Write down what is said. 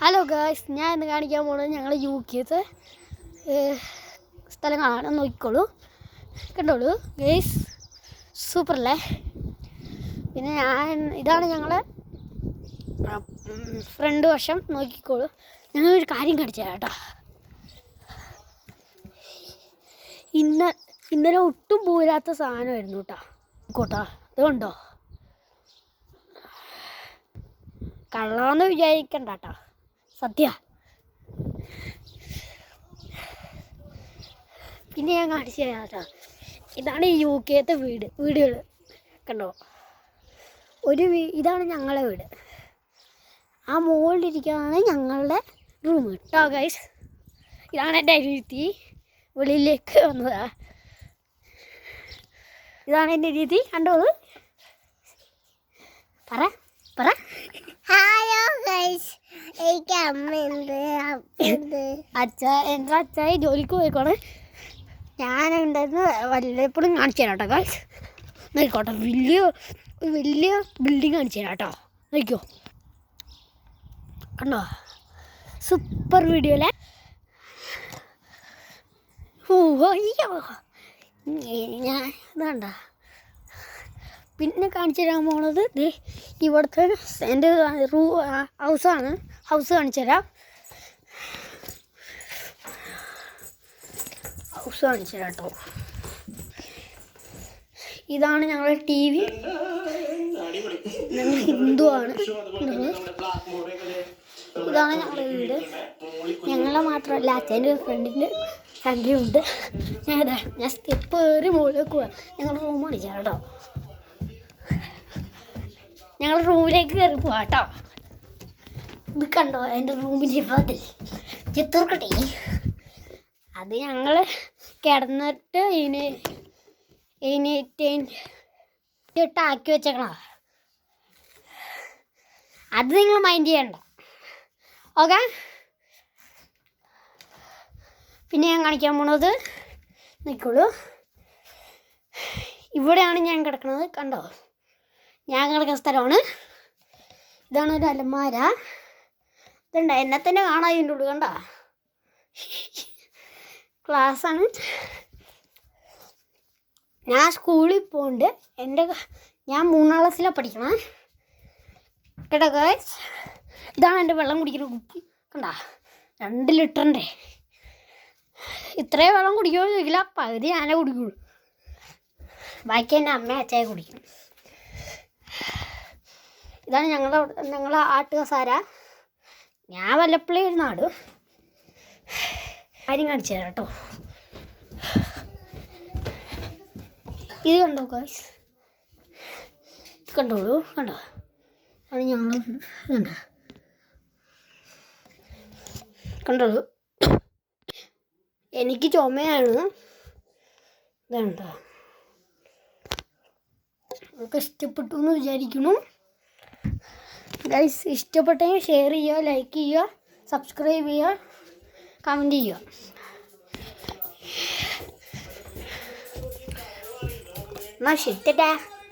Hello guys, ഞാൻ ഇന്ന് കാണിക്കാൻ പോകുന്നത് ഞങ്ങൾ യുകെത്തെ സ്ഥലം കാണാൻ നോക്കിക്കോളൂ. കണ്ടോളൂ ഗായ്സ്, സൂപ്പറല്ലേ? പിന്നെ ഇതാണ് ഞങ്ങളെ ഫ്രണ്ട് വശം. നോക്കിക്കോളൂ. ഞങ്ങളൊരു കാര്യം കാണിച്ചു തരാം കേട്ടോ. ഇന്നലെ ഒട്ടും പോരാത്ത സാധനമായിരുന്നു കേട്ടോ. ഇതുകൊണ്ടോ കള്ളാന്ന് വിചാരിക്കണ്ട കേട്ടോ, സത്യ. പിന്നെ ഞാൻ കാണിച്ചു തരാം കേട്ടോ. ഇതാണ് ഈ യുകെത്തെ വീടുകൾ കണ്ടോ. ഇതാണ് ഞങ്ങളുടെ വീട്. ആ മുകളിലിരിക്കുകയാണ് ഞങ്ങളുടെ റൂം കേട്ടോ ഗൈസ്. ഇതാണ് എൻ്റെ അനിയത്തി, വെളിയിലേക്ക് വന്നതാ. ഇതാണ് എൻ്റെ രീതി, കണ്ടോളൂ. പറ ഹലോ ഗൈസ്, എനിക്ക് അമ്മയുണ്ട്, എൻ്റെ അച്ഛായി ജോലിക്ക് പോയിക്കോണേ. ഞാനുണ്ടായിരുന്നു വല്ലപ്പോഴും കാണിച്ചു തരാം കേട്ടോ ഗൈസ്. നോക്കിക്കോട്ടെ, വലിയ ബിൽഡിങ് കാണിച്ചു തരാം കേട്ടോ. നോക്കിക്കോ, കണ്ടോ, സൂപ്പർ വീഡിയോ അല്ലേ? അയ്യോ, ഞാൻ ഇതാണ്ട. പിന്നെ കാണിച്ചു തരാൻ പോണത് ഇവിടുത്തെ എൻ്റെ ഹൗസ് കാണിച്ചു തരാം. കേട്ടോ. ഇതാണ് ഞങ്ങളുടെ TV. ഞങ്ങൾ ഹിന്ദുവാണ്. ഇതാണ് ഞങ്ങളുടെ വീട്. ഞങ്ങളെ മാത്രമല്ല, അച്ഛൻ്റെ ഫ്രണ്ടിൻ്റെ ഫാമിലി ഉണ്ട്. ഞാൻ സ്റ്റെപ്പ് കയറി മുകളിലേക്ക് പോവാം. ഞങ്ങളുടെ റൂം കാണിച്ചു തരാം കേട്ടോ. ഞങ്ങൾ റൂമിലേക്ക് കയറി പോവാം കേട്ടോ. ഇത് കണ്ടോ എൻ്റെ റൂമിൻ്റെ വാതിൽ, ചിത്രക്കട്ടെ. അത് ഞങ്ങൾ കിടന്നിട്ട് ആക്കി വെച്ചേക്കണ. അത് നിങ്ങൾ മൈൻഡ് ചെയ്യണ്ട, ഓക്കെ? പിന്നെ ഞാൻ കാണിക്കാൻ പോണത് നിൽക്കുള്ളൂ. ഇവിടെയാണ് ഞാൻ കിടക്കുന്നത്, കണ്ടോ. ഞാൻ കിടക്കുന്ന സ്ഥലമാണ്. ഇതാണ് ഒരു അലമാര. ഇതുണ്ട്, എന്നെ തന്നെ കാണാൻ ഇതിൻ്റെ ഉള്ളു, കണ്ടോ. ക്ലാസ്സാണ്. ഞാൻ സ്കൂളിൽ പോകുന്നുണ്ട്. ഞാൻ 3ാം ക്ലാസ്സിലാണ് പഠിക്കണേ കേട്ടോ ഗൈസ്. ഇതാണ് എൻ്റെ വെള്ളം കുടിക്കുന്ന കുപ്പി, കണ്ടോ. 2 ലിറ്ററിൻ്റെ. ഇത്രയും വെള്ളം കുടിക്കുമോ ചോദിക്കില്ല, പകുതി ഞാനേ കുടിക്കുള്ളൂ. ബാക്കി എൻ്റെ അമ്മയും അച്ഛയെ കുടിക്കും. ഇതാണ് ഞങ്ങളെ ആട്ടുകസാര. ഞാൻ വല്ലപ്പോഴും ഒരു നാട് കാര്യം കാണിച്ചു തരാം കേട്ടോ. ഇത് കണ്ടോ ഗൈസ്, ഇത് കണ്ടോളൂ, കണ്ടോ. അത് ഞങ്ങൾ കണ്ടോളൂ. എനിക്ക് ചുമയാണ്. ഇതുണ്ടോ. നമുക്ക് ഇഷ്ടപ്പെട്ടു എന്ന് വിചാരിക്കുന്നു ഗൈസ്. ഇഷ്ടപ്പെട്ടെങ്കിൽ ഷെയർ ചെയ്യുക, ലൈക്ക് ചെയ്യുക, സബ്സ്ക്രൈബ് ചെയ്യുക, കമൻറ്റ് ചെയ്യുക. എന്നാ ശരി.